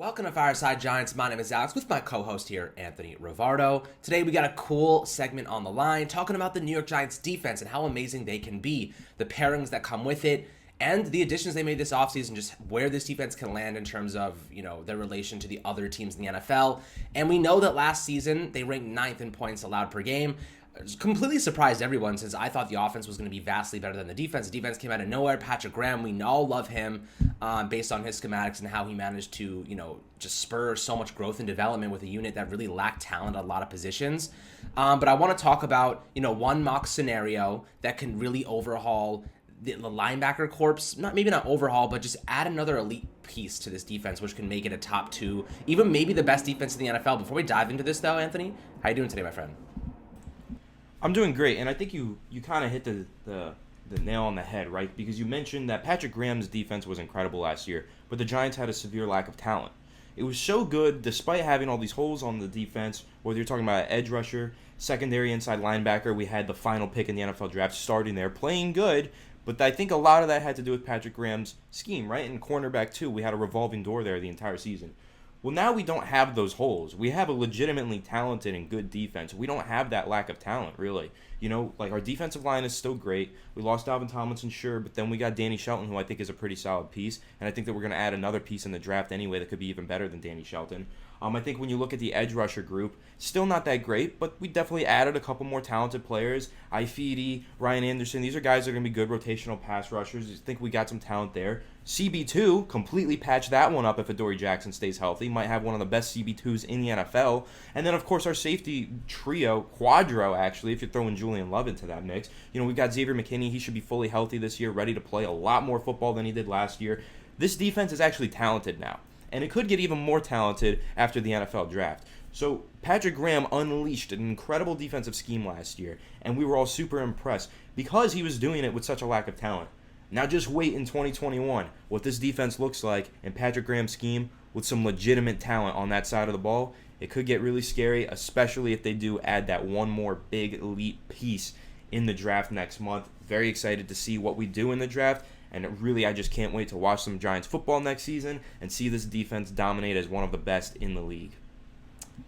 Welcome to Fireside Giants. My name is Alex with my co-host here, Anthony Rivardo. Today we got a cool segment on the line talking about the New York Giants defense and how amazing they can be, the pairings that come with it, and the additions they made this offseason, just where this defense can land in terms of, their relation to the other teams in the NFL. And we know that last season they ranked 9th in points allowed per game. Completely surprised everyone since I thought the offense was going to be vastly better than the defense. The defense came out of nowhere. Patrick Graham, we all love him based on his schematics and how he managed to, just spur so much growth and development with a unit that really lacked talent at a lot of positions. But I want to talk about, one mock scenario that can really overhaul the linebacker corps, maybe not overhaul, but just add another elite piece to this defense, which can make it a top 2, even maybe the best defense in the NFL. Before we dive into this, though, Anthony, how you doing today, my friend? I'm doing great, and I think you kind of hit the nail on the head, right? Because you mentioned that Patrick Graham's defense was incredible last year, but the Giants had a severe lack of talent. It was so good, despite having all these holes on the defense, whether you're talking about edge rusher, secondary inside linebacker, we had the final pick in the NFL draft starting there, playing good, but I think a lot of that had to do with Patrick Graham's scheme, right? And cornerback, too. We had a revolving door there the entire season. Well, now we don't have those holes. We have a legitimately talented and good defense. We don't have that lack of talent, really. Our defensive line is still great. We lost Dalvin Tomlinson, sure, but then we got Danny Shelton, who I think is a pretty solid piece. And I think that we're going to add another piece in the draft anyway that could be even better than Danny Shelton. I think when you look at the edge rusher group, still not that great, but we definitely added a couple more talented players. Ifedi, Ryan Anderson, these are guys that are going to be good rotational pass rushers. I think we got some talent there. CB2, completely patched that one up if Adoree Jackson stays healthy. Might have one of the best CB2s in the NFL. And then, of course, our safety trio, quadro, actually, if you're throwing Julian Love into that mix. We've got Xavier McKinney. He should be fully healthy this year, ready to play a lot more football than he did last year. This defense is actually talented now. And it could get even more talented after the NFL draft. So Patrick Graham unleashed an incredible defensive scheme last year, and we were all super impressed because he was doing it with such a lack of talent. Now just wait in 2021 what this defense looks like in Patrick Graham's scheme with some legitimate talent on that side of the ball. It could get really scary, especially if they do add that one more big elite piece in the draft next month. Very excited to see what we do in the draft. And really, I just can't wait to watch some Giants football next season and see this defense dominate as one of the best in the league.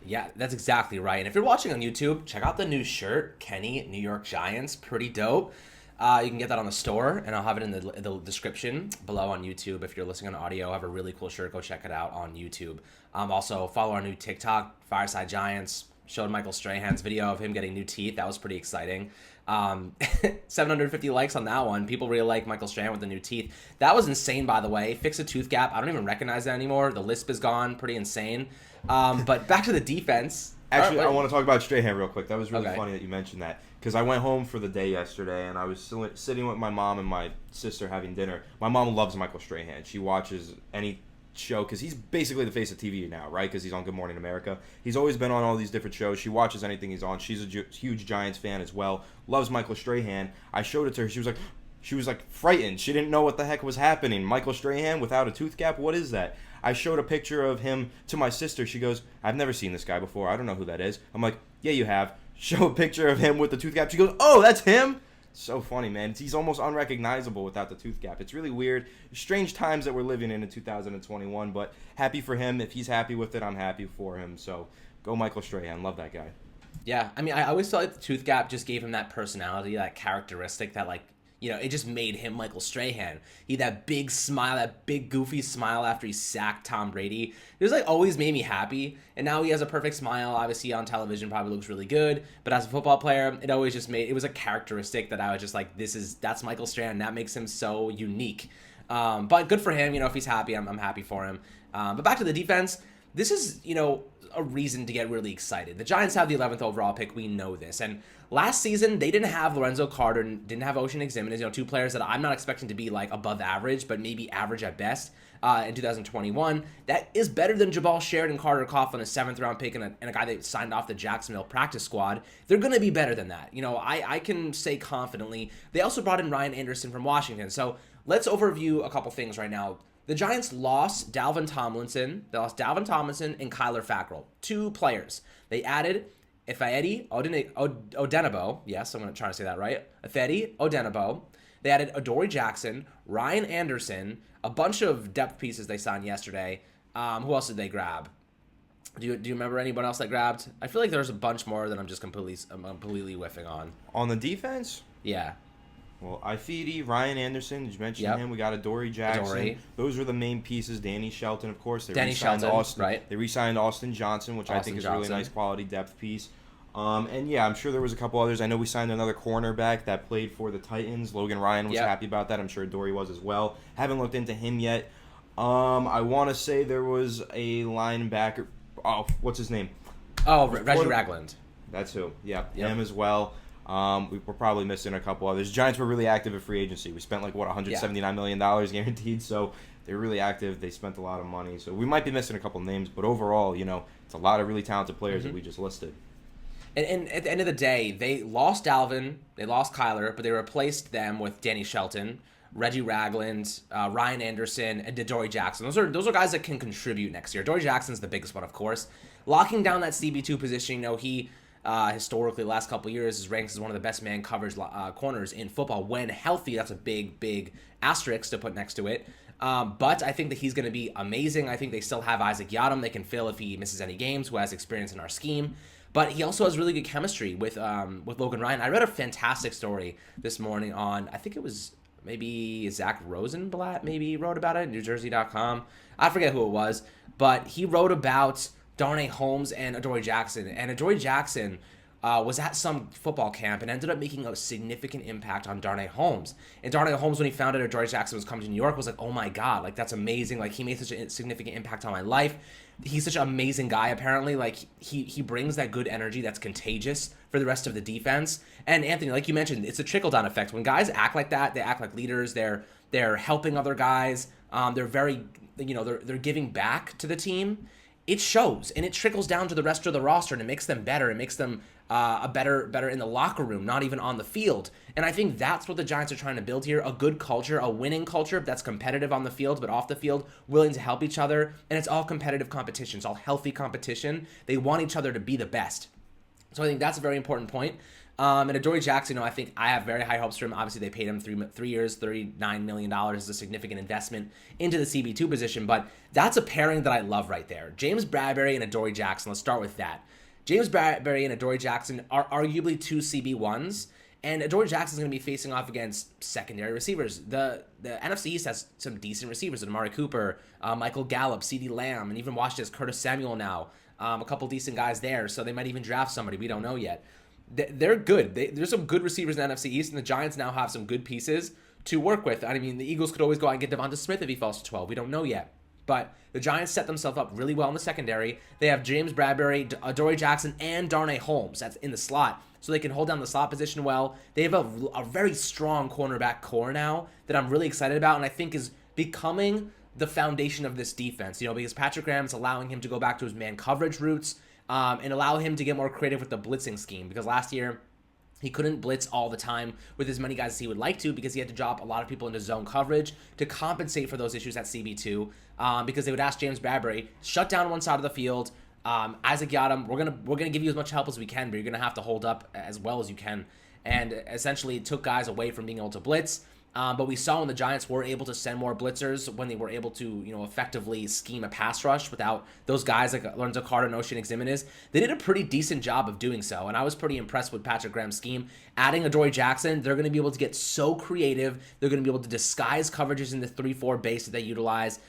Yeah, that's exactly right. And if you're watching on YouTube, check out the new shirt, Kenny, New York Giants. Pretty dope. You can get that on the store, and I'll have it in the description below on YouTube. If you're listening on audio, I have a really cool shirt. Go check it out on YouTube. Also, follow our new TikTok, Fireside Giants. Showed Michael Strahan's video of him getting new teeth. That was pretty exciting. 750 likes on that one. People really like Michael Strahan with the new teeth. That was insane, by the way. Fix a tooth gap. I don't even recognize that anymore. The lisp is gone. Pretty insane. But back to the defense. Actually, I want to talk about Strahan real quick. That was really funny that you mentioned that. Because I went home for the day yesterday, and I was sitting with my mom and my sister having dinner. My mom loves Michael Strahan. She watches any show because he's basically the face of TV now, right? Because he's on Good Morning America. He's always been on all these different shows. She watches anything he's on. She's a huge Giants fan as well. Loves Michael Strahan. I showed it to her. She was like frightened. She didn't know what the heck was happening. Michael Strahan without a tooth gap? What is that? I showed a picture of him to my sister. She goes, I've never seen this guy before. I don't know who that is. I'm like, yeah, you have. Show a picture of him with the tooth gap. She goes, oh, that's him? So funny, man. He's almost unrecognizable without the tooth gap. It's really weird. Strange times that we're living in 2021, but happy for him. If he's happy with it, I'm happy for him. So go Michael Strahan. Love that guy. Yeah, I mean, I always felt like the tooth gap just gave him that personality, that characteristic that, it just made him Michael Strahan. He had that big smile, that big goofy smile after he sacked Tom Brady. It was always made me happy. And now he has a perfect smile. Obviously on television probably looks really good. But as a football player, it always just it was a characteristic that I was just like, that's Michael Strahan. That makes him so unique. But good for him. If he's happy, I'm happy for him. But back to the defense. This is, a reason to get really excited. The Giants have the 11th overall pick. We know this. And last season, they didn't have Lorenzo Carter and didn't have Ocean Eximenez, two players that I'm not expecting to be above average, but maybe average at best in 2021. That is better than Jabal Sherrod and Carter Coughlin, a 7th round pick and a guy that signed off the Jacksonville practice squad. They're going to be better than that. I can say confidently. They also brought in Ryan Anderson from Washington. So let's overview a couple things right now. The Giants lost Dalvin Tomlinson. They lost Dalvin Tomlinson and Kyler Fackrell, 2 players. They added Ifeadi Odenigbo. Yes, I'm going to try to say that right. Ifeadi Odenigbo. They added Adoree Jackson, Ryan Anderson, a bunch of depth pieces they signed yesterday. Who else did they grab? Do you remember anyone else that grabbed? I feel like there's a bunch more that I'm completely whiffing on. On the defense? Yeah. Well, Ifedi, Ryan Anderson, did you mention him? We got Adoree Jackson. Adoree. Those were the main pieces. Danny Shelton, of course. Danny Shelton, right. They re-signed Austin Johnson, which I think is a really nice quality depth piece. And yeah, I'm sure there was a couple others. I know we signed another cornerback that played for the Titans. Logan Ryan was happy about that. I'm sure Adoree was as well. Haven't looked into him yet. I want to say there was a linebacker. Oh, what's his name? Oh, Reggie Ragland. That's who. Yep. Him as well. We were probably missing a couple others. Giants were really active at free agency. We spent $179 million guaranteed, so they're really active. They spent a lot of money, so we might be missing a couple names, but overall, it's a lot of really talented players that we just listed. And at the end of the day, they lost Dalvin, they lost Kyler, but they replaced them with Danny Shelton, Reggie Ragland, Ryan Anderson, and Adoree Jackson. Those are guys that can contribute next year. Adoree Jackson's the biggest one, of course. Locking down that CB2 position, he historically the last couple of years is ranked as one of the best man coverage corners in football when healthy. That's a big asterisk to put next to it. But I think that he's going to be amazing. I think they still have Isaac Yiadom they can fill if he misses any games, who has experience in our scheme. But he also has really good chemistry with Logan Ryan. I read a fantastic story this morning on, I think it was maybe Zach Rosenblatt maybe wrote about it, NewJersey.com. I forget who it was, but he wrote about Darnay Holmes and Adoree Jackson. And Adoree Jackson was at some football camp and ended up making a significant impact on Darnay Holmes. And Darnay Holmes, when he found out Adoree Jackson was coming to New York, was like, oh my God, like that's amazing. Like he made such a significant impact on my life. He's such an amazing guy, apparently. Like he brings that good energy that's contagious for the rest of the defense. And Anthony, like you mentioned, it's a trickle-down effect. When guys act like that, they act like leaders. They're helping other guys. They're very, they're giving back to the team. It shows, and it trickles down to the rest of the roster, and it makes them better. It makes them better in the locker room, not even on the field. And I think that's what the Giants are trying to build here, a good culture, a winning culture that's competitive on the field, but off the field, willing to help each other. And it's all competitive competition. It's all healthy competition. They want each other to be the best. So I think that's a very important point. And Adoree Jackson, I think I have very high hopes for him. Obviously, they paid him 3 years, $39 million is a significant investment into the CB2 position. But that's a pairing that I love right there. James Bradberry and Adoree Jackson. Let's start with that. James Bradberry and Adoree Jackson are arguably two CB1s. And Adoree Jackson is going to be facing off against secondary receivers. The NFC East has some decent receivers. Amari Cooper, Michael Gallup, CeeDee Lamb, and even Washington's Curtis Samuel now. A couple decent guys there. So they might even draft somebody. We don't know yet. They're good. There's some good receivers in the NFC East, and the Giants now have some good pieces to work with. I mean, the Eagles could always go out and get Devonta Smith if he falls to 12. We don't know yet. But the Giants set themselves up really well in the secondary. They have James Bradberry, Adoree Jackson, and Darnay Holmes. That's in the slot. So they can hold down the slot position well. They have a very strong cornerback core now that I'm really excited about, and I think is becoming the foundation of this defense. Because Patrick Graham is allowing him to go back to his man coverage roots. And allow him to get more creative with the blitzing scheme. Because last year, he couldn't blitz all the time with as many guys as he would like to because he had to drop a lot of people into zone coverage to compensate for those issues at CB2. Because they would ask James Bradberry, shut down one side of the field. Isaac Yiadom, we're gonna give you as much help as we can, but you're gonna have to hold up as well as you can. And essentially, it took guys away from being able to blitz. But we saw when the Giants were able to send more blitzers, when they were able to, effectively scheme a pass rush without those guys like Lorenzo Carter and Ocean Ximenez, they did a pretty decent job of doing so. And I was pretty impressed with Patrick Graham's scheme. Adding Adoree Jackson, they're going to be able to get so creative. They're going to be able to disguise coverages in the 3-4 base that they utilize.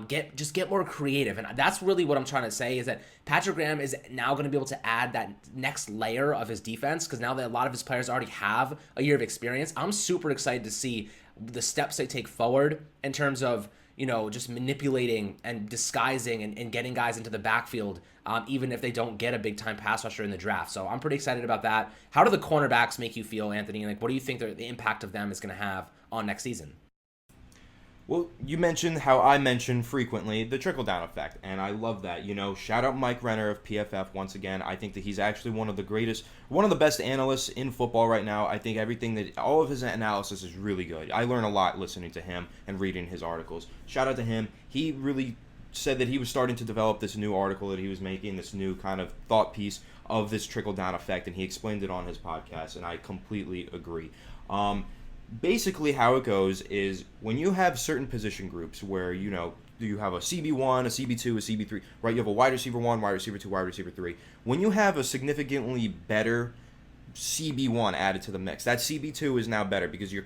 Get more creative. And that's really what I'm trying to say is that Patrick Graham is now going to be able to add that next layer of his defense because now that a lot of his players already have a year of experience. I'm super excited to see the steps they take forward in terms of, just manipulating and disguising and getting guys into the backfield, even if they don't get a big-time pass rusher in the draft. So I'm pretty excited about that. How do the cornerbacks make you feel, Anthony? Like, what do you think the impact of them is going to have on next season? Well, you mentioned how I mention frequently the trickle-down effect, and I love that. Shout out Mike Renner of PFF once again. I think that he's actually one of the best analysts in football right now. I think all of his analysis is really good. I learn a lot listening to him and reading his articles. Shout out to him. He really said that he was starting to develop this new article that he was making, this new kind of thought piece of this trickle-down effect, and he explained it on his podcast, and I completely agree. Basically how it goes is when you have certain position groups where, you have a CB1, a CB2, a CB3, right? You have a wide receiver 1, wide receiver 2, wide receiver 3. When you have a significantly better CB1 added to the mix, that CB2 is now better because your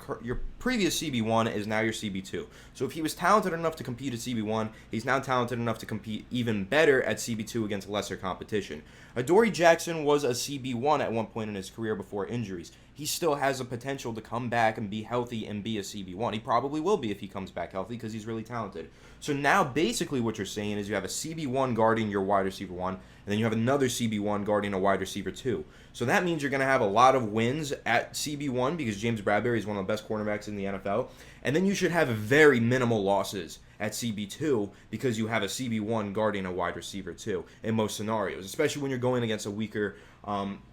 previous CB1 is now your CB2. So if he was talented enough to compete at CB1, he's now talented enough to compete even better at CB2 against lesser competition. Adoree Jackson was a CB1 at one point in his career before injuries. He still has a potential to come back and be healthy and be a CB1. He probably will be if he comes back healthy because he's really talented. So now basically what you're saying is you have a CB1 guarding your wide receiver 1, and then you have another CB1 guarding a wide receiver 2. So that means you're going to have a lot of wins at CB1 because James Bradberry is one of the best cornerbacks in the NFL. And then you should have very minimal losses at CB2 because you have a CB1 guarding a wide receiver 2 in most scenarios, especially when you're going against a weaker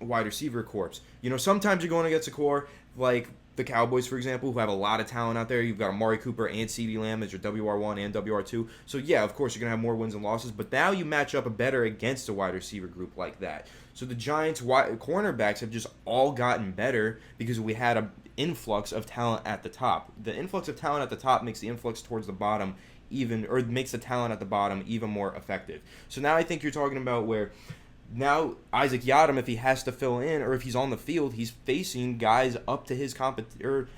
wide receiver corps. You know, sometimes you're going against a core like the Cowboys, for example, who have a lot of talent out there. You've got Amari Cooper and CeeDee Lamb as your WR1 and WR2. So, yeah, of course, you're going to have more wins and losses. But now you match up better against a wide receiver group like that. So the Giants' cornerbacks have just all gotten better because we had an influx of talent at the top. The influx of talent at the top makes the influx towards the bottom makes the talent at the bottom even more effective. So now I think you're talking about where now Isaac Yiadom, if he has to fill in or if he's on the field, he's facing guys up to his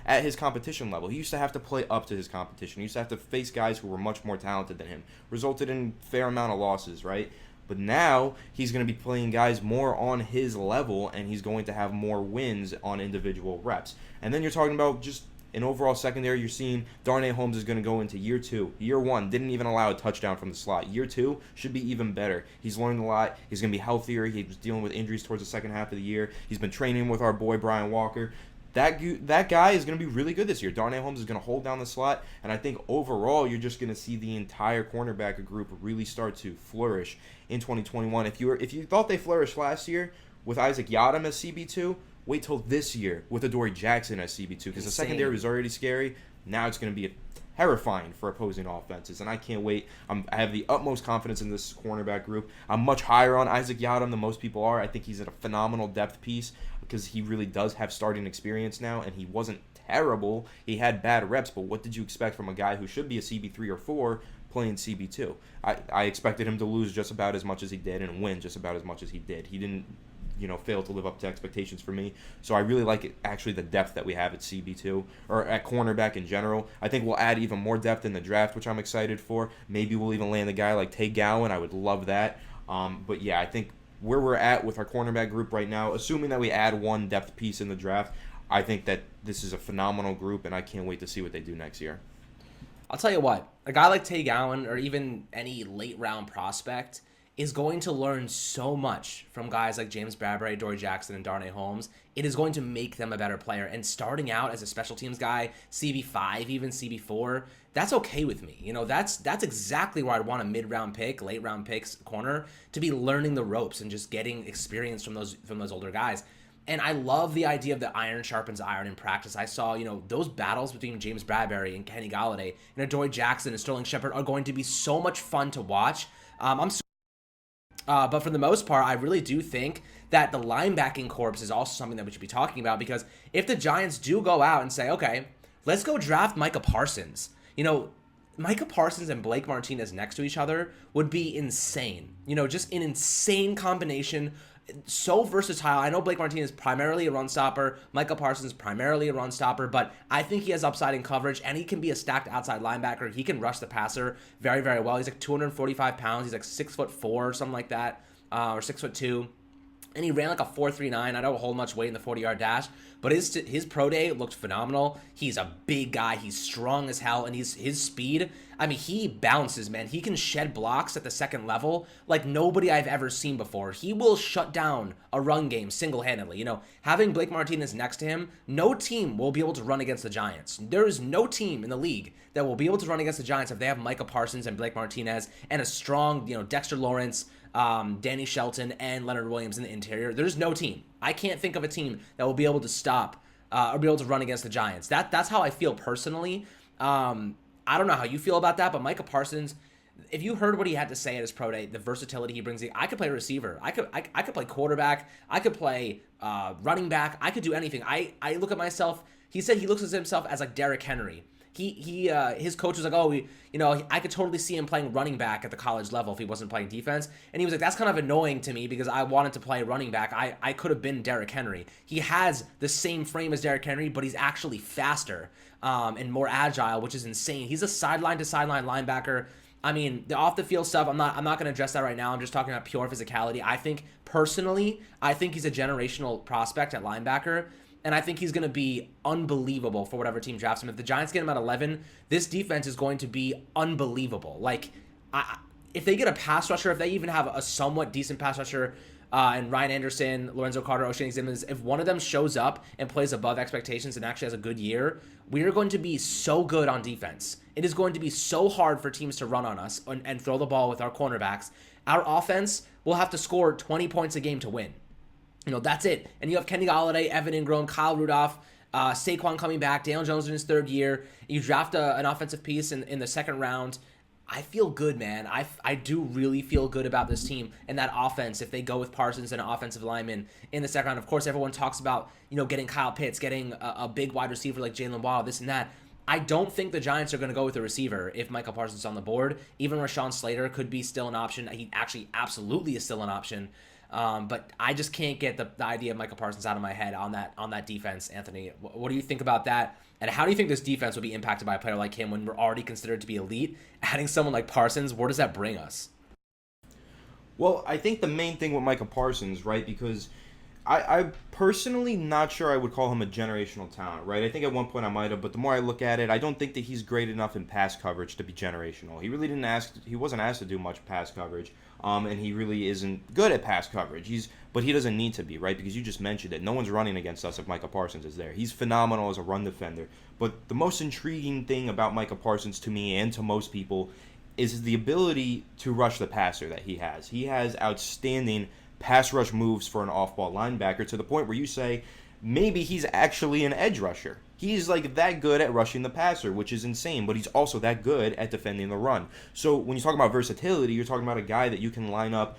at his competition level. He used to have to play up to his competition. He used to have to face guys who were much more talented than him. Resulted in a fair amount of losses, right? But now he's going to be playing guys more on his level, and he's going to have more wins on individual reps. And then you're talking about just an overall secondary. You're seeing Darnay Holmes is going to go into year 2. Year 1 didn't even allow a touchdown from the slot. Year 2 should be even better. He's learned a lot. He's going to be healthier. He was dealing with injuries towards the second half of the year. He's been training with our boy Brian Walker. That guy is going to be really good this year. Darnay Holmes is going to hold down the slot, and I think overall you're just going to see the entire cornerback group really start to flourish in 2021. If you thought they flourished last year with Isaac Yiadom as CB2, wait till this year with Adoree Jackson as CB2 because the secondary was already scary. Now it's going to be terrifying for opposing offenses, and I can't wait. I have the utmost confidence in this cornerback group. I'm much higher on Isaac Yiadom than most people are. I think he's a phenomenal depth piece because he really does have starting experience now, and he wasn't terrible. He had bad reps, but what did you expect from a guy who should be a CB3 or 4 playing CB2? I expected him to lose just about as much as he did and win just about as much as he did. He didn't fail to live up to expectations for me. So I really like it, actually the depth that we have at CB2 or at cornerback in general. I think we'll add even more depth in the draft, which I'm excited for. Maybe we'll even land a guy like Tay Gowan. I would love that. But yeah, I think where we're at with our cornerback group right now, assuming that we add one depth piece in the draft, I think that this is a phenomenal group, and I can't wait to see what they do next year. I'll tell you what, a guy like Tay Gowan or even any late round prospect is going to learn so much from guys like James Bradberry, Adoree Jackson, and Darnay Holmes. It is going to make them a better player. And starting out as a special teams guy, CB5, even CB4, that's okay with me. You know, that's exactly where I'd want a mid-round pick, late-round picks corner to be learning the ropes and just getting experience from those older guys. And I love the idea of the iron sharpens iron in practice. I saw, those battles between James Bradberry and Kenny Golladay and Adoree Jackson and Sterling Shepard are going to be so much fun to watch. But for the most part, I really do think that the linebacking corps is also something that we should be talking about, because if the Giants do go out and say, okay, let's go draft Micah Parsons, Micah Parsons and Blake Martinez next to each other would be insane. Just an insane combination. So versatile. I know Blake Martinez is primarily a run stopper, Micah Parsons primarily a run stopper, but I think he has upside in coverage, and he can be a stacked outside linebacker. He can rush the passer very, very well. He's like 245 pounds. He's like 6'4" or something like that, or 6'2". And he ran like a 4.39. I don't hold much weight in the 40-yard dash, but his pro day looked phenomenal. He's a big guy. He's strong as hell, and his speed, I mean, he bounces, man. He can shed blocks at the second level like nobody I've ever seen before. He will shut down a run game single-handedly. Having Blake Martinez next to him, no team will be able to run against the Giants. There is no team in the league that will be able to run against the Giants if they have Micah Parsons and Blake Martinez and a strong, Dexter Lawrence, Danny Shelton, and Leonard Williams in the interior. There's no team. I can't think of a team that will be able to stop or be able to run against the Giants. That's how I feel personally. I don't know how you feel about that, but Micah Parsons, if you heard what he had to say at his pro day, the versatility he brings, I could play receiver. I could play quarterback. I could play running back. I could do anything. I look at myself. He said he looks at himself as like Derrick Henry. his coach was like, oh, I could totally see him playing running back at the college level if he wasn't playing defense. And he was like, that's kind of annoying to me because I wanted to play running back. I could have been Derrick Henry. He has the same frame as Derrick Henry, but he's actually faster and more agile, which is insane. He's a sideline to sideline linebacker. I mean, the off the field stuff, I'm not going to address that right now. I'm just talking about pure physicality. I think he's a generational prospect at linebacker, and I think he's going to be unbelievable for whatever team drafts him. If the Giants get him at 11, this defense is going to be unbelievable. Like, if they get a pass rusher, if they even have a somewhat decent pass rusher, and Ryan Anderson, Lorenzo Carter, Oshane Ximines, if one of them shows up and plays above expectations and actually has a good year, we are going to be so good on defense. It is going to be so hard for teams to run on us and throw the ball with our cornerbacks. Our offense will have to score 20 points a game to win. That's it. And you have Kenny Golladay, Evan Ingram, Kyle Rudolph, Saquon coming back, Daniel Jones in his third year. You draft an offensive piece in the second round. I feel good, man. I do really feel good about this team and that offense if they go with Parsons and an offensive lineman in the second round. Of course, everyone talks about, getting Kyle Pitts, getting a big wide receiver like Jalen Waddle, this and that. I don't think the Giants are going to go with a receiver if Micah Parsons is on the board. Even Rashawn Slater could be still an option. He actually absolutely is still an option. But I just can't get the idea of Micah Parsons out of my head on that defense, Anthony. What do you think about that? And how do you think this defense would be impacted by a player like him when we're already considered to be elite? Adding someone like Parsons, where does that bring us? Well, I think the main thing with Micah Parsons, right, because I'm personally not sure I would call him a generational talent, right? I think at one point I might have, but the more I look at it, I don't think that he's great enough in pass coverage to be generational. He wasn't asked to do much pass coverage, and he really isn't good at pass coverage. But he doesn't need to be, right? Because you just mentioned it. No one's running against us if Micah Parsons is there. He's phenomenal as a run defender. But the most intriguing thing about Micah Parsons to me and to most people is the ability to rush the passer that he has. He has outstanding pass rush moves for an off-ball linebacker to the point where you say maybe he's actually an edge rusher. He's like that good at rushing the passer, which is insane, but he's also that good at defending the run. So when you talk about versatility, you're talking about a guy that you can line up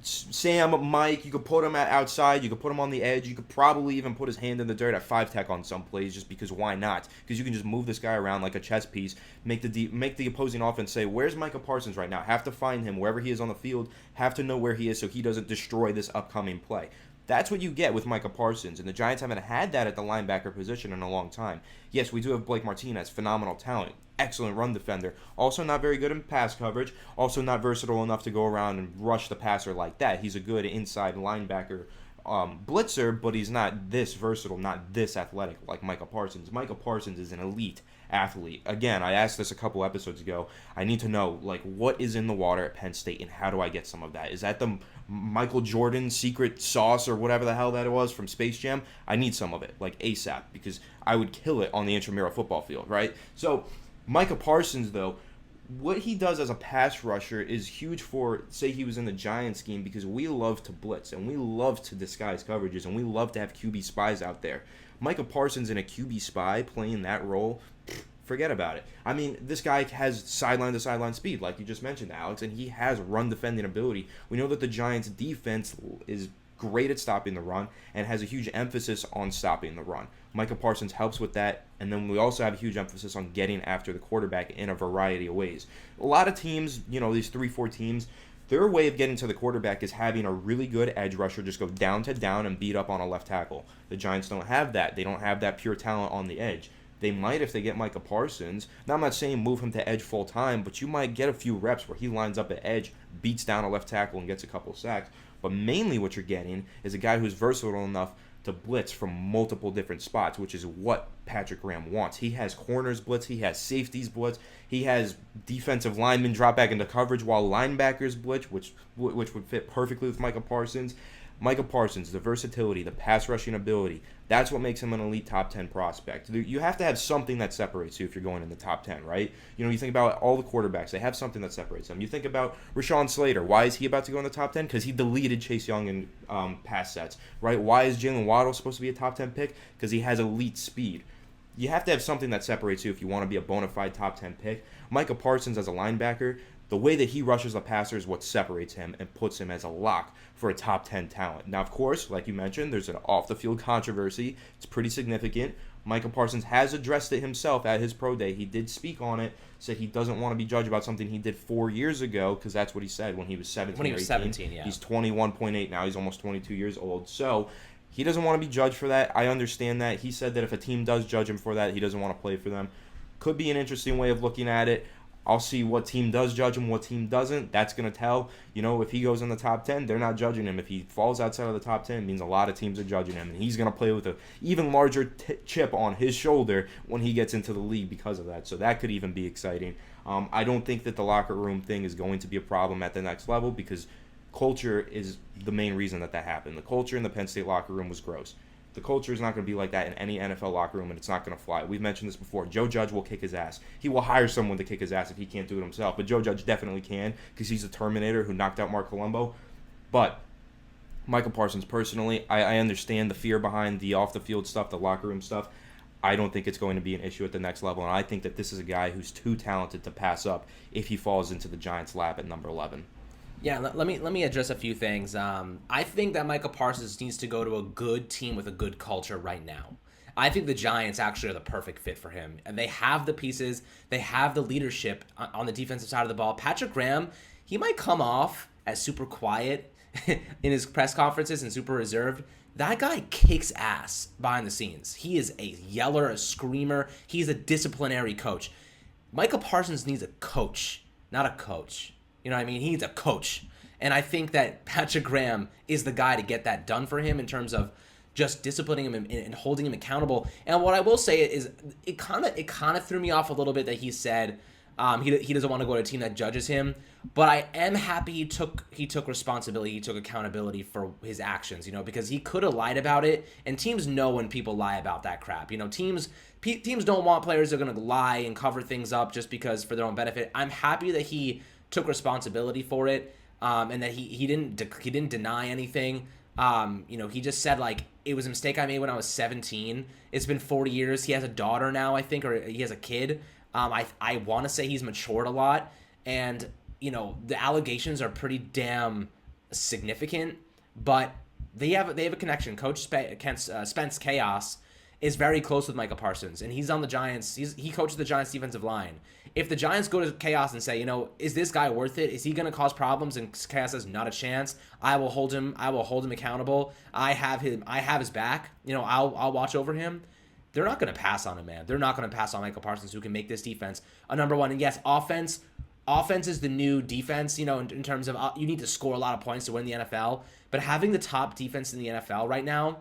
Sam, Mike, you could put him at outside, you could put him on the edge, you could probably even put his hand in the dirt at 5-tech on some plays just because why not? Because you can just move this guy around like a chess piece, make the opposing offense say, where's Micah Parsons right now? Have to find him wherever he is on the field, have to know where he is so he doesn't destroy this upcoming play. That's what you get with Micah Parsons, and the Giants haven't had that at the linebacker position in a long time. Yes, we do have Blake Martinez, phenomenal talent, excellent run defender, also not very good in pass coverage, also not versatile enough to go around and rush the passer like that. He's a good inside linebacker blitzer, but he's not this versatile, not this athletic like Micah Parsons. Micah Parsons is an elite athlete. Again, I asked this a couple episodes ago. I need to know, like, what is in the water at Penn State and how do I get some of that? Is that the Michael Jordan secret sauce or whatever the hell that it was from Space Jam? I need some of it, like ASAP, because I would kill it on the intramural football field, right? So Micah Parsons, though, what he does as a pass rusher is huge for, say he was in the Giants scheme, because we love to blitz and we love to disguise coverages and we love to have QB spies out there. Micah Parsons in a QB spy playing that role, forget about it. I mean, this guy has sideline-to-sideline speed, like you just mentioned, Alex, and he has run-defending ability. We know that the Giants' defense is great at stopping the run and has a huge emphasis on stopping the run. Micah Parsons helps with that, and then we also have a huge emphasis on getting after the quarterback in a variety of ways. A lot of teams, these 3-4 teams, their way of getting to the quarterback is having a really good edge rusher just go down to down and beat up on a left tackle. The Giants don't have that. They don't have that pure talent on the edge. They might if they get Micah Parsons. Now, I'm not saying move him to edge full time, but you might get a few reps where he lines up at edge, beats down a left tackle, and gets a couple sacks. But mainly what you're getting is a guy who's versatile enough to blitz from multiple different spots, which is what Patrick Graham wants. He has corners blitz, he has safeties blitz, he has defensive linemen drop back into coverage while linebackers blitz, which would fit perfectly with Micah Parsons. Micah Parsons, the versatility, the pass rushing ability, that's what makes him an elite top 10 prospect. You have to have something that separates you if you're going in the top 10, right? You think about all the quarterbacks, they have something that separates them. You think about Rashawn Slater. Why is he about to go in the top 10? Because he deleted Chase Young in pass sets, right? Why is Jalen Waddle supposed to be a top 10 pick? Because he has elite speed. You have to have something that separates you if you want to be a bona fide top 10 pick. Micah Parsons as a linebacker, the way that he rushes the passer is what separates him and puts him as a lock for a top 10 talent. Now, of course, like you mentioned, there's an off-the-field controversy. It's pretty significant. Micah Parsons has addressed it himself at his pro day. He did speak on it, said he doesn't want to be judged about something he did 4 years ago, because that's what he said when he was 17 When he or was 18. 17, yeah. He's 21.8 now. He's almost 22 years old. So he doesn't want to be judged for that. I understand that. He said that if a team does judge him for that, he doesn't want to play for them. Could be an interesting way of looking at it. I'll see what team does judge him, what team doesn't. That's going to tell. If he goes in the top 10, they're not judging him. If he falls outside of the top 10, it means a lot of teams are judging him. And he's going to play with an even larger chip on his shoulder when he gets into the league because of that. So that could even be exciting. I don't think that the locker room thing is going to be a problem at the next level, because culture is the main reason that happened. The culture in the Penn State locker room was gross. The culture is not going to be like that in any NFL locker room, and it's not going to fly. We've mentioned this before. Joe Judge will kick his ass. He will hire someone to kick his ass if he can't do it himself. But Joe Judge definitely can, because he's a Terminator who knocked out Mark Colombo. But Micah Parsons, personally, I understand the fear behind the off-the-field stuff, the locker room stuff. I don't think it's going to be an issue at the next level, and I think that this is a guy who's too talented to pass up if he falls into the Giants' lap at number 11. Yeah, let me address a few things. I think that Micah Parsons needs to go to a good team with a good culture right now. I think the Giants actually are the perfect fit for him. And they have the pieces. They have the leadership on the defensive side of the ball. Patrick Graham, he might come off as super quiet in his press conferences and super reserved. That guy kicks ass behind the scenes. He is a yeller, a screamer. He's a disciplinary coach. Micah Parsons needs a coach, not a coach. You know what I mean? He needs a coach. And I think that Patrick Graham is the guy to get that done for him in terms of just disciplining him and holding him accountable. And what I will say is it kind of threw me off a little bit that he said he doesn't want to go to a team that judges him. But I am happy he took responsibility, he took accountability for his actions, because he could have lied about it. And teams know when people lie about that crap. Teams don't want players that are going to lie and cover things up just because for their own benefit. I'm happy that he took responsibility for it, and that he didn't deny anything. He just said, like, it was a mistake I made when I was 17. It's been 40 years. He has a daughter now, I think, or he has a kid. I want to say he's matured a lot, and the allegations are pretty damn significant, but they have a connection. Coach Spence Chaos is very close with Micah Parsons, and he's on the Giants. He coaches the Giants defensive line. If the Giants go to Chaos and say, is this guy worth it? Is he going to cause problems? And Chaos says, not a chance. I will hold him accountable. I have his back. I'll watch over him. They're not going to pass on him, man. They're not going to pass on Micah Parsons, who can make this defense a number one. And yes, offense is the new defense, in terms of you need to score a lot of points to win the NFL. But having the top defense in the NFL right now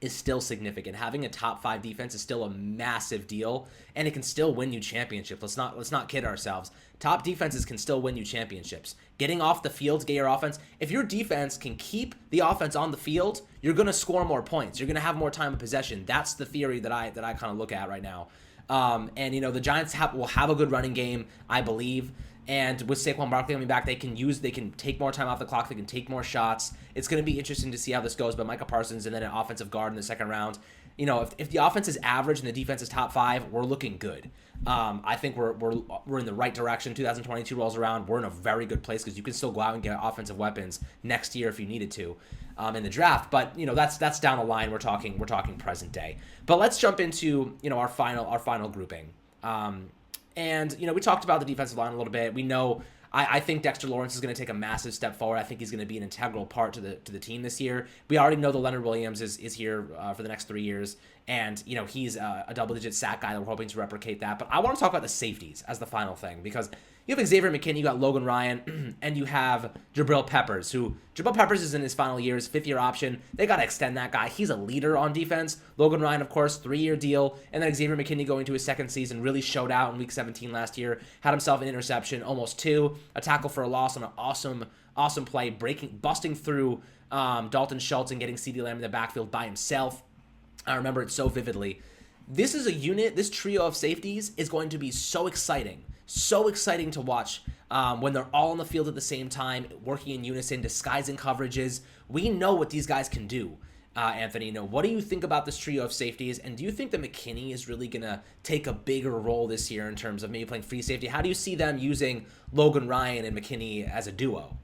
is still significant. Having a top 5 defense is still a massive deal, and it can still win you championships. Let's not kid ourselves. Top defenses can still win you championships. Getting off the field, get your offense. If your defense can keep the offense on the field, you're going to score more points. You're going to have more time of possession. That's the theory that I kind of look at right now. The Giants will have a good running game, I believe. And with Saquon Barkley coming back, they can take more time off the clock. They can take more shots. It's going to be interesting to see how this goes. But Micah Parsons and then an offensive guard in the second round. If the offense is average and the defense is top 5, we're looking good. I think we're in the right direction. 2022 rolls around. We're in a very good place because you can still go out and get offensive weapons next year if you needed to in the draft. But that's down the line. We're talking present day. But let's jump into our final grouping. We talked about the defensive line a little bit. We know I think Dexter Lawrence is going to take a massive step forward. I think he's going to be an integral part to the team this year. We already know that Leonard Williams is here for the next 3 years, and he's a double-digit sack guy that we're hoping to replicate that. But I want to talk about the safeties as the final thing, because you have Xavier McKinney, you got Logan Ryan, and you have Jabril Peppers, Jabril Peppers is in his final year, his 5th-year option. They got to extend that guy. He's a leader on defense. Logan Ryan, of course, 3-year deal. And then Xavier McKinney going to his 2nd season, really showed out in Week 17 last year. Had himself an interception, almost 2, a tackle for a loss on an awesome play, busting through Dalton Schultz and getting CeeDee Lamb in the backfield by himself. I remember it so vividly. This is a unit, this trio of safeties is going to be so exciting to watch when they're all on the field at the same time, working in unison, disguising coverages. We know what these guys can do, Anthony. What do you think about this trio of safeties, and do you think that McKinney is really going to take a bigger role this year in terms of maybe playing free safety? How do you see them using Logan Ryan and McKinney as a duo?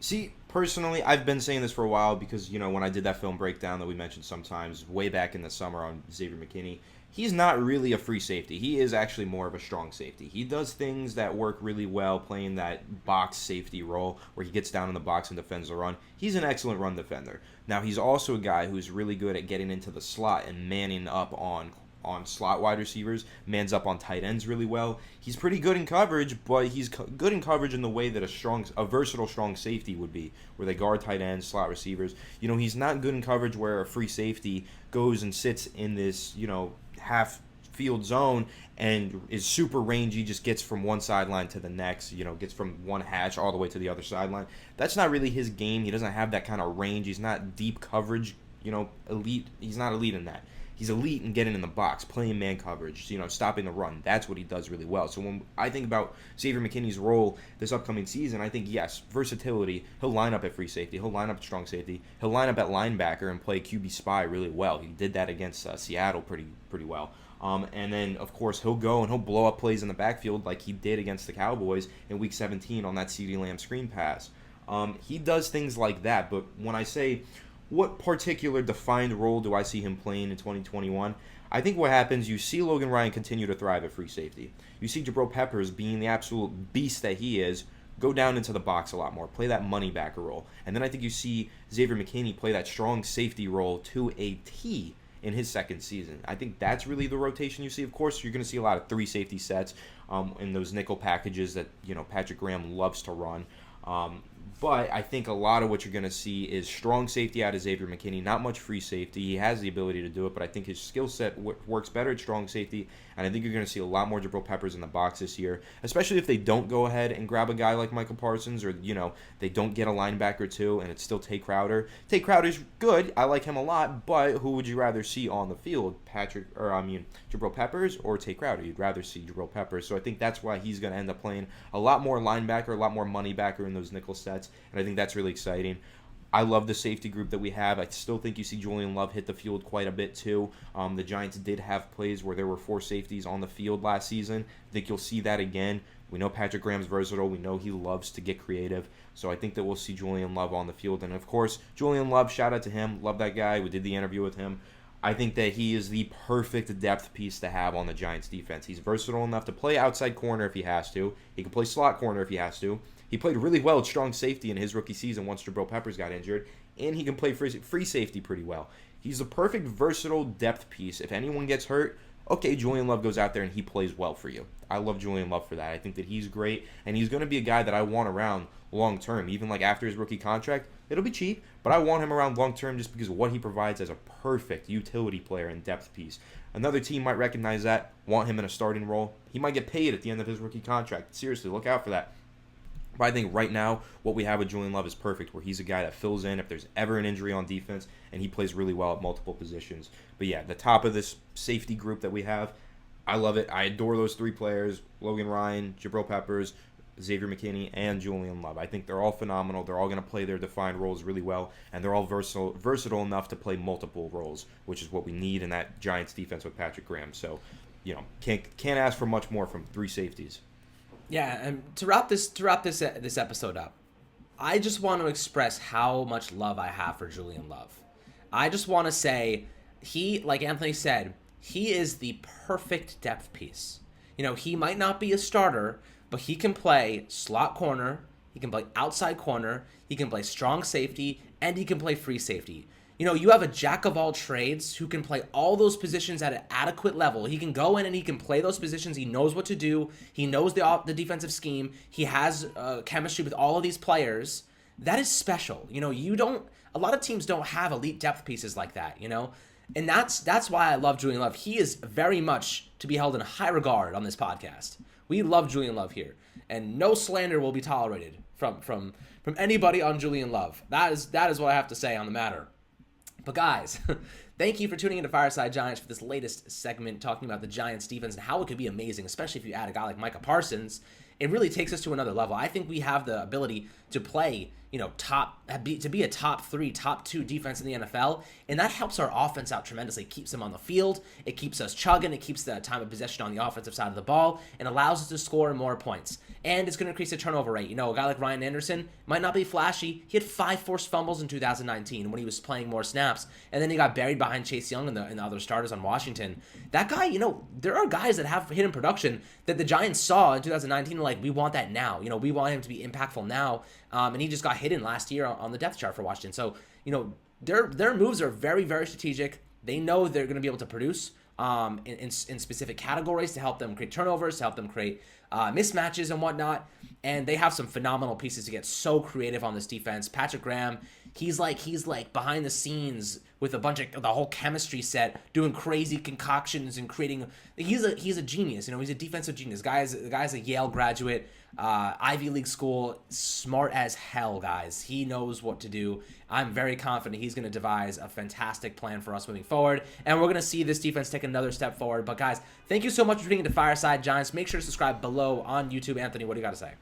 See, Personally, I've been saying this for a while because, when I did that film breakdown that we mentioned sometimes way back in the summer on Xavier McKinney, he's not really a free safety. He is actually more of a strong safety. He does things that work really well playing that box safety role where he gets down in the box and defends the run. He's an excellent run defender. Now, he's also a guy who's really good at getting into the slot and manning up on slot wide receivers, mans up on tight ends really well. He's pretty good in coverage, but he's good in coverage in the way that a versatile strong safety would be, where they guard tight ends, slot receivers. He's not good in coverage where a free safety goes and sits in this, half field zone and is super rangy, just gets from one sideline to the next, gets from one hash all the way to the other sideline. That's not really his game. He doesn't have that kind of range. He's not deep coverage, elite. He's not elite in that. He's elite in getting in the box, playing man coverage, stopping the run. That's what he does really well. So when I think about Xavier McKinney's role this upcoming season, I think, yes, versatility. He'll line up at free safety. He'll line up at strong safety. He'll line up at linebacker and play QB spy really well. He did that against Seattle pretty well. And then, of course, he'll go and he'll blow up plays in the backfield like he did against the Cowboys in Week 17 on that CeeDee Lamb screen pass. He does things like that, but when I say what particular defined role do I see him playing in 2021? I think what happens, you see Logan Ryan continue to thrive at free safety. You see Jabril Peppers, being the absolute beast that he is, go down into the box a lot more, play that money backer role. And then I think you see Xavier McKinney play that strong safety role to a T in his second season. I think that's really the rotation you see. Of course, you're going to see a lot of three safety sets in those nickel packages that Patrick Graham loves to run. But I think a lot of what you're going to see is strong safety out of Xavier McKinney, not much free safety. He has the ability to do it, but I think his skill set works better at strong safety, and I think you're going to see a lot more Jabril Peppers in the box this year, especially if they don't go ahead and grab a guy like Micah Parsons, or, they don't get a linebacker too, and it's still Tay Crowder. Tay Crowder's good. I like him a lot, but who would you rather see on the field? Jabril Peppers or Tay Crowder? You'd rather see Jabril Peppers, so I think that's why he's going to end up playing a lot more linebacker, a lot more money backer in those nickel sets, and I think that's really exciting. I love the safety group that we have. I still think you see Julian Love hit the field quite a bit too. The Giants did have plays where there were 4 safeties on the field last season. I think you'll see that again. We know Patrick Graham's versatile. We know he loves to get creative. So I think that we'll see Julian Love on the field. And of course, Julian Love, shout out to him. Love that guy. We did the interview with him. I think that he is the perfect depth piece to have on the Giants defense. He's versatile enough to play outside corner if he has to. He can play slot corner if he has to. He played really well at strong safety in his rookie season once Jabril Peppers got injured, and he can play free safety pretty well. He's the perfect versatile depth piece. If anyone gets hurt, okay, Julian Love goes out there and he plays well for you. I love Julian Love for that. I think that he's great, and he's going to be a guy that I want around long term, even like after his rookie contract. It'll be cheap, but I want him around long term just because of what he provides as a perfect utility player and depth piece. Another team might recognize that, want him in a starting role. He might get paid at the end of his rookie contract. Seriously, look out for that. But I think right now, what we have with Julian Love is perfect, where he's a guy that fills in if there's ever an injury on defense, and he plays really well at multiple positions. But yeah, the top of this safety group that we have, I love it. I adore those 3 players, Logan Ryan, Jabril Peppers, Xavier McKinney, and Julian Love. I think they're all phenomenal. They're all going to play their defined roles really well, and they're all versatile enough to play multiple roles, which is what we need in that Giants defense with Patrick Graham. So, can't ask for much more from 3 safeties. Yeah, and to wrap this episode up, I just want to express how much love I have for Julian Love. I just want to say he, like Anthony said, he is the perfect depth piece. He might not be a starter, but he can play slot corner, he can play outside corner, he can play strong safety, and he can play free safety. You have a jack of all trades who can play all those positions at an adequate level. He can go in and he can play those positions. He knows what to do. He knows the defensive scheme. He has chemistry with all of these players. That is special. A lot of teams don't have elite depth pieces like that, And that's why I love Julian Love. He is very much to be held in high regard on this podcast. We love Julian Love here, and no slander will be tolerated from anybody on Julian Love. That is what I have to say on the matter. But guys, thank you for tuning into Fireside Giants for this latest segment talking about the Giants defense and how it could be amazing, especially if you add a guy like Micah Parsons. it really takes us to another level. I think we have the ability to play, to be a top 3, top 2 defense in the NFL, and that helps our offense out tremendously. It keeps them on the field, it keeps us chugging, it keeps the time of possession on the offensive side of the ball, and allows us to score more points. And it's going to increase the turnover rate. A guy like Ryan Anderson might not be flashy. He had 5 forced fumbles in 2019 when he was playing more snaps, and then he got buried behind Chase Young and the other starters on Washington. That guy, there are guys that have hidden production that the Giants saw in 2019, like, we want that now. We want him to be impactful now, and he just got hidden last year on the depth chart for Washington. So, their moves are very, very strategic. They know they're going to be able to produce in specific categories to help them create turnovers, to help them create mismatches and whatnot. And they have some phenomenal pieces to get so creative on this defense. Patrick Graham, he's like behind the scenes with a bunch of the whole chemistry set, doing crazy concoctions and creating. He's a genius. He's a defensive genius. The guy's a Yale graduate, Ivy League school, smart as hell, guys. He knows what to do. I'm very confident he's going to devise a fantastic plan for us moving forward, and we're going to see this defense take another step forward. But guys, thank you so much for tuning into Fireside Giants. Make sure to subscribe below on YouTube. Anthony, what do you got to say?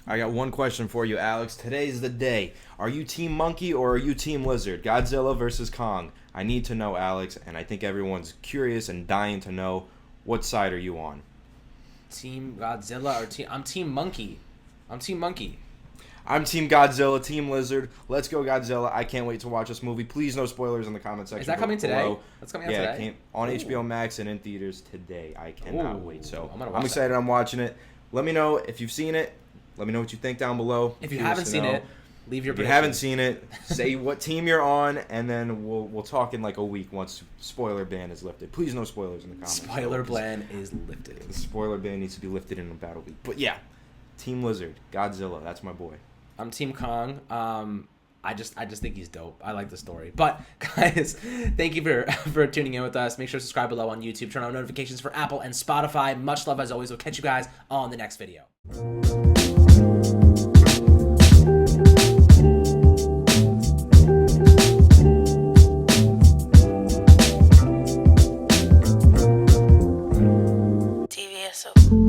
I got one question for you, Alex. Today's the day. Are you Team Monkey or are you Team Lizard? Godzilla versus Kong. I need to know, Alex, and I think everyone's curious and dying to know. What side are you on? Team Godzilla or I'm Team Monkey. I'm Team Monkey. I'm Team Godzilla, Team Lizard. Let's go Godzilla. I can't wait to watch this movie. Please, no spoilers in the comment section. Is that coming below. today? That's coming out today? Yeah, it came on HBO Max and in theaters today. I cannot wait. So I'm excited. That. I'm watching it. Let me know if you've seen it. Let me know what you think down below. If you haven't seen it, leave your prediction. If you haven't seen it, say what team you're on, and then we'll talk in like a week once spoiler ban is lifted. Please, no spoilers in the comments. Spoiler ban is lifted. The spoiler ban needs to be lifted in about a week. But yeah, Team Lizard, Godzilla, that's my boy. I'm Team Kong. I just think he's dope. I like the story. But guys, thank you for tuning in with us. Make sure to subscribe below on YouTube. Turn on notifications for Apple and Spotify. Much love as always. We'll catch you guys on the next video. TVSO.